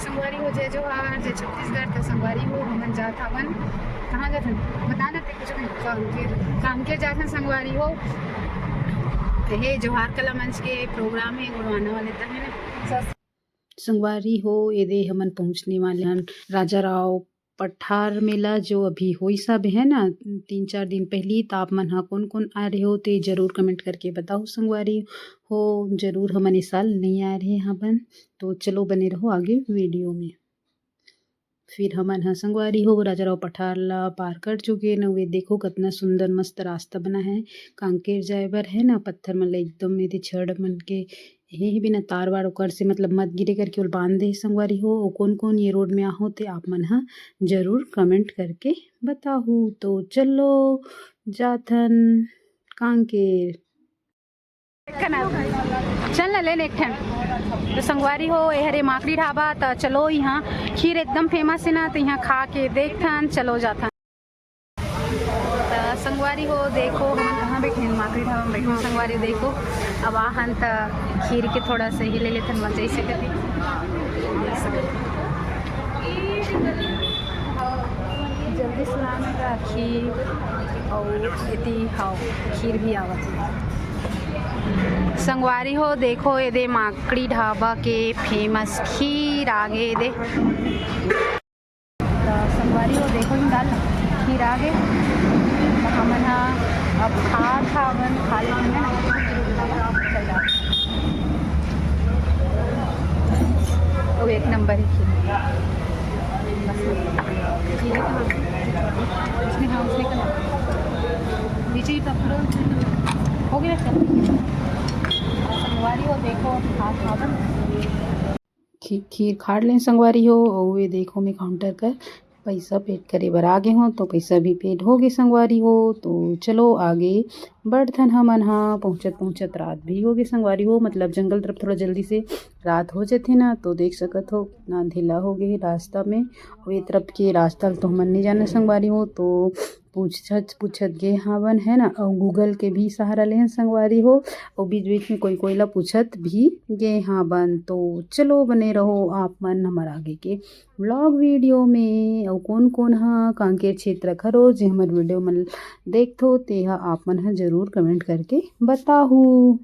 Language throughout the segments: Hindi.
संगवारी हो जय जोहार जय छत्तीसगढ़। तो संगवारी हो हमन जात हवन कहाँ जाथन बता देते कुछ कामकेर जाथन संगवारी हो। हे जोहार कला मंच के प्रोग्राम है गुड़वाना वाले तक है ना संगवारी हो। ये दे हमन पहुँचने वाले हैं राजा राव पठार मेला जो अभी होई सब है ना 3-4 दिन पहली। तो आप मन हा कौन कौन आ रहे हो ते जरूर कमेंट करके बताओ संगवारी हो। जरूर हमन इस साल नहीं आ रहे हैं बन। तो चलो बने रहो आगे वीडियो में। फिर हमन हा संगवारी हो राजा राव पठार ला पार कर चुके न। वे देखो कितना सुंदर मस्त रास्ता बना है कांकेर जाए बर है ना। पत्थर मन एकदम ये छड़ मन के यही बिना तार वार ओकर से मतलब मत गिरे करके बांध दे संगवारी हो। कौन कौन ये रोड में आहो ते आप मन हा जरूर कमेंट करके बताओ। तो चलो जाथन कांकेर चल न लेने एक ठन। तो संगवारी हो ये हरे माकड़ी ढाबा। तो चलो यहाँ खीर एकदम फेमस है ना। तो यहाँ खा के देखथन चलो जाथन। तो संगवारी हो देखो हम कहाँ बैठे हैं माकड़ी ढाबा में बैठे संगवारी देखो। अब आहन तो खीर के थोड़ा सा ही ले लेथन मजा ऐसे करके जल्दी सलाम का खीर और इतनी हाँ खीर भी आवत है संगवारी हो। देखो ये दे माकड़ी ढाबा के फेमस खीर आगे दे। तो संगवारी हो देखो ही दाल खीर आगे हमन हा अब खावन खा लेंगे वो एक नंबर है खीर उसने हाँ उसने नीचे ही हो गया संगवारी हो देखो खीर खाड़ लें संगवारी हो। और ये देखो मैं काउंटर कर पैसा पेड करे बर आगे हो। तो पैसा भी पेड हो गए संगवारी हो। तो चलो आगे बढ़थन हमन हा। पहुँचत रात भी हो गई संगवारी हो। मतलब जंगल तरफ थोड़ा जल्दी से रात हो जाते ना। तो देख सकत हो कितना अंधेला हो गए रास्ता में। और ये तरफ के रास्ता तो हमन नहीं जाने संगवारी हो। तो पूछत गे हावन है ना। और गूगल के भी सहारा ले संगवारी हो। और बीच बीच में कोई ला पूछत भी गे हाँ बन। तो चलो बने रहो आप मन हमारे आगे के व्लॉग वीडियो में। और कौन कौन हा कांकेर क्षेत्र खरो जे हमारे वीडियो मन देखथो ते हा आप मन हा जरूर कमेंट करके बताहू।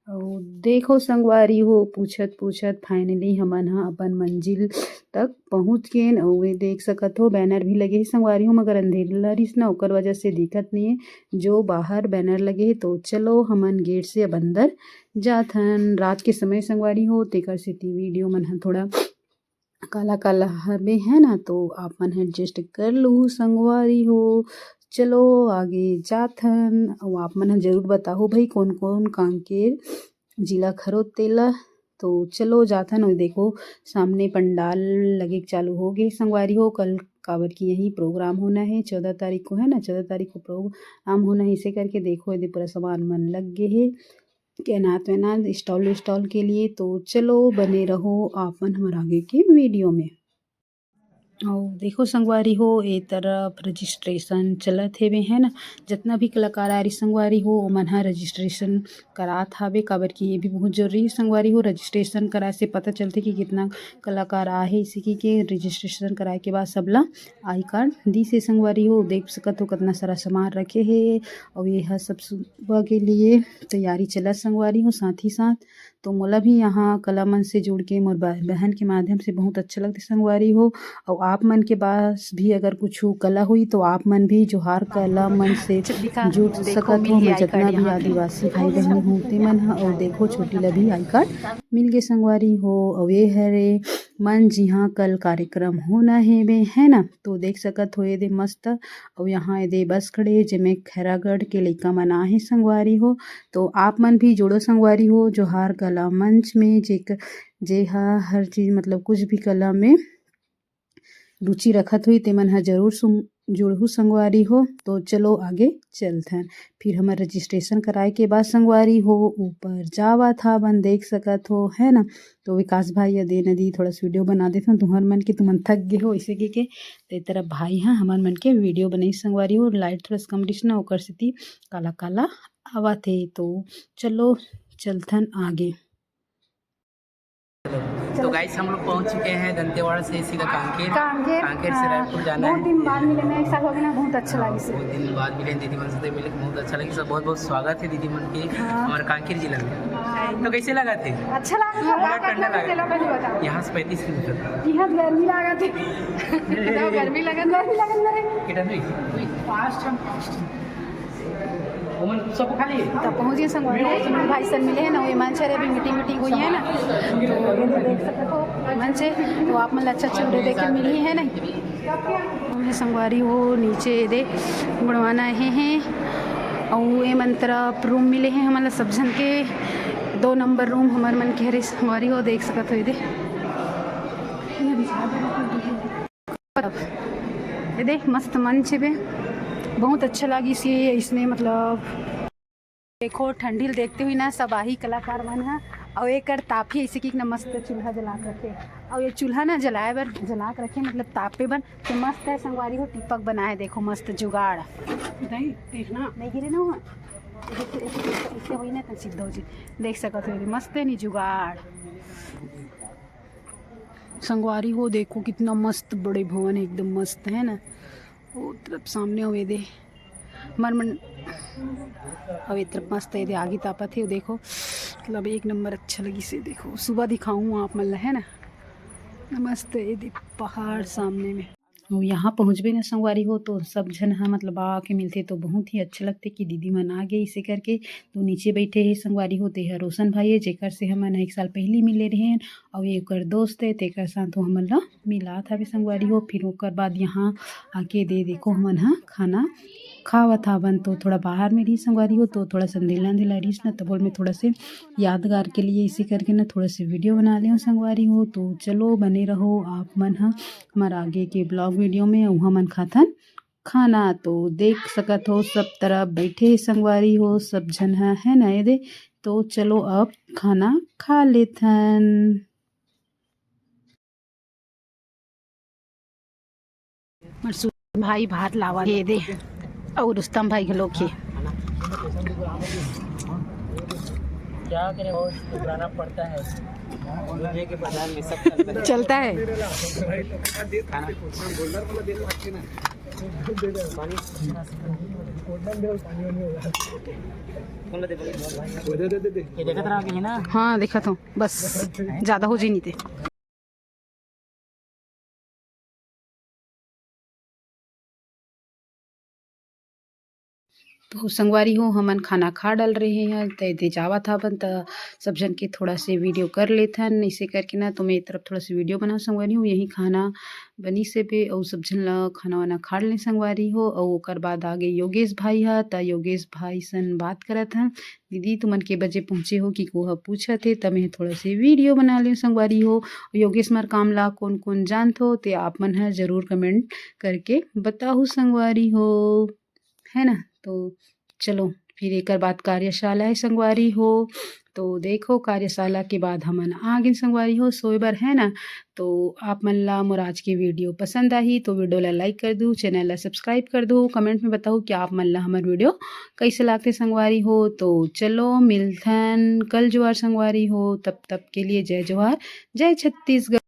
और देखो संगवारी हो पूछत फाइनली हमन हा अपन मंजिल तक पहुँच गए। और वे देख सकत हो बैनर भी लगे है संगवारी हो। मगर अंधेरा रिस ना ओकर वजह से दिखत नहीं है जो बाहर बैनर लगे है। तो चलो हमन गेट से अब अंदर जाथन। रात के समय संगवारी हो तेकर सेती वीडियो मन हा थोड़ा काला काला हवे है ना। तो आप मन एडजस्ट कर लू संगवारी हो। चलो आगे जाथन। और आप मन जरूर बताओ भाई कौन कौन कांकेर जिला खरो तेला। तो चलो जाथन। और देखो सामने पंडाल लगे चालू हो गए संगवारी हो। कल काबर की यही प्रोग्राम होना है 14 तारीख को है ना। 14 तारीख को प्रोग्राम होना है। इसे करके देखो यदि पूरा सामान मन लग गए है कैनात वैनात स्टॉल के लिए। तो चलो बने रहो आप मन हमारे आगे के वीडियो में। और देखो संगवारी हो ए तरफ रजिस्ट्रेशन चलत हेवे है ना। जितना भी कलाकार आ रही संगवारी हो ओमन हा रजिस्ट्रेशन करात हावे। काबर की ये भी बहुत जरूरी है संगवारी हो। रजिस्ट्रेशन कराए से पता चलते कि कितना कलाकार आहे। इसी के रजिस्ट्रेशन कराए के बाद सबला आई कार्ड दी से संगवारी हो। देख सकत हो कितना सारा सामान रखे है। और ये सब सुबह के लिए तैयारी चलत संगवारी हो। साथ ही साथ तो मोला भी यहाँ कला मंच से जुड़ के मोर बहन के माध्यम से बहुत अच्छा लगता संगवारी हो। और आप मन के पास भी अगर कुछ कला हुई तो आप मन भी जोहार कला मंच से जुड़ सकत हो। मैं जितना भी आदिवासी भाई बहन हूँ ते मन हा। और देखो छोटी ला भी आई कार्ड मिल गए संगवारी हो। और ये हरे मन जिहाँ कल कार्यक्रम होना है ना। तो देख सकत हो ये दे मस्त। और यहाँ ये दे बस खड़े जेमे खैरागढ़ के लइका मन आहे संगवारी हो। तो आप मन भी जुड़ो संगवारी हो जोहार कला मंच में जे हर चीज़ मतलब कुछ भी कला में रुचि रखत हुई ते मन हा जरूर जुड़हू संगवारी हो। तो चलो आगे चलथन। फिर हमार रजिस्ट्रेशन कराए के बाद संगवारी हो ऊपर जावा था बन देख सकत हो है ना। तो विकास भाई या दे नदी थोड़ा सा वीडियो बना देते तुम्हार मन के तुमन थक गए हो इसे के ते तरह भाई हाँ हमार मन के वीडियो बनाई संगवारी हो। लाइट थोड़ा सा कंपटीशन ओकर सेती काला काला आवा थे। तो चलो चलथन आगे। तो गाइस हम लोग पहुंच चुके हैं दंतेवाड़ा से सीधा कांकेर से रायपुर जाना है। बहुत दिन बाद मिले ना, एक साल हो गया ना, बहुत अच्छा लगी से। बहुत दिन बाद मिले दीदी मन से, मिले बहुत अच्छा लगे। सब बहुत बहुत स्वागत है दीदी मन के हमारे कांकेर जिला में। तो कैसे लगा थे? अच्छा लगा, बहुत ठंडा लगा। यहाँ से 35 किलोमीटर यहाँ गर्मी लगा थी। गर्मी लगन सब खाली तब पहुँच गए संगवारी भाई सन मिले हैं ना, वो मन से अभी मीटिंग हुई है ना, तो देख सकते हो मन से। तो आप मतलब अच्छा वीडियो देख के मिली है ना संगवारी हो नीचे दे गुणवाना हैं और ये मन तरफ रूम मिले हैं हमारा सब जन के। 2 नंबर रूम हमारे मन के हरे संगवारी हो देख सकते हो ये देख मस्त मंच है, बहुत अच्छा लगी सी इसने। मतलब देखो ठंडील देखते हुए ना सब आही कलाकार मन है और एक तापी ऐसे कि ना मस्त चूल्हा जला के रखे और ये चूल्हा ना जलाए बर जला के रखे मतलब तापे बन तो मस्त है संगवारी हो। टिपक बनाए देखो मस्त जुगाड़ नहीं देखना नहीं गिरे ना वहाँ ऐसे हुई ना तो सिद्ध हो जी देख सकते हो मस्त है नी जुगाड़ संगवारी हो। देखो कितना मस्त बड़े भवन एकदम मस्त है ना। वो तरफ सामने हुए दे मन अब एक तरफ मस्त है दे आगे तापा थे देखो मतलब एक नंबर अच्छा लगी से। देखो सुबह दिखाऊँ आप मतलब है ना मस्त है दे पहाड़ सामने में। और यहाँ पहुँच भी ना संगवारी हो तो सब जन हाँ मतलब आके मिलते तो बहुत ही अच्छा लगते कि दीदी मन आ गए इसे करके। तो नीचे बैठे है संगवारी होते है रोशन भाई है जेकर से हमन 1 साल पहले मिले रहे हैं और एक दोस्त है तेकर साथ हमन ला मिला था भी संगवारी हो। फिर ओकर बाद यहाँ आके दे देखो हमन हाँ खाना खावा था बन तो थोड़ा बाहर में रही संगवारी हो तो थोड़ा संदेला रहीस ना तब में थोड़ा से यादगार के लिए इसे करके ना थोड़ा से वीडियो बना लें संगवारी हो। तो चलो बने रहो आप मन हाँ हमारा आगे के ब्लॉग वीडियो में वहाँ मन खाथन खाना। तो देख सकत हो सब तरफ बैठे संगवारी हो सब जन है ना ये दे। तो चलो अब खाना खा लेथन। भाई भात लावा ये दे और रुस्तम भाई के लोग ही क्या करें घबराना पड़ता है के बाजार में सब चलता है। ये देखा था आगे है ना। हाँ देखा था बस ज़्यादा हो जी नहीं थे। तो संगवारी हो हमन खाना खा डाल रहे हैं ते जावा था बन त सब जन के थोड़ा से वीडियो कर लेथन ऐसे करके ना। तो मैं तरफ थोड़ा से वीडियो बना संगवारी हूँ यही खाना बनी से पे और सब जन ला खाना वाना खा ले संगवारी हो। और ओकर बाद आगे योगेश भाई है त योगेश भाई सन बात करत हैं दीदी तुमन के बजे पहुँचे हो कि को पूछा थे तब मैं थोड़ा से वीडियो बना ले संगवारी हो। योगेश मार काम ला कौन कौन जानत हो ते आप मन है ज़रूर कमेंट करके बताओ संगवारी हो है ना। तो चलो फिर एक बाद कार्यशाला है संगवारी हो। तो देखो कार्यशाला के बाद हमन आगे संगवारी हो सोए बर है ना। तो आप मन ला मोर आज की वीडियो पसंद आई तो वीडियो ला लाइक कर दो चैनल ला सब्सक्राइब कर दो कमेंट में बताओ कि आप मन ला हमार वीडियो कैसे लागते संगवारी हो। तो चलो मिलथन कल जोहार संगवारी हो तब के लिए जय जोहार जय छत्तीसगढ़।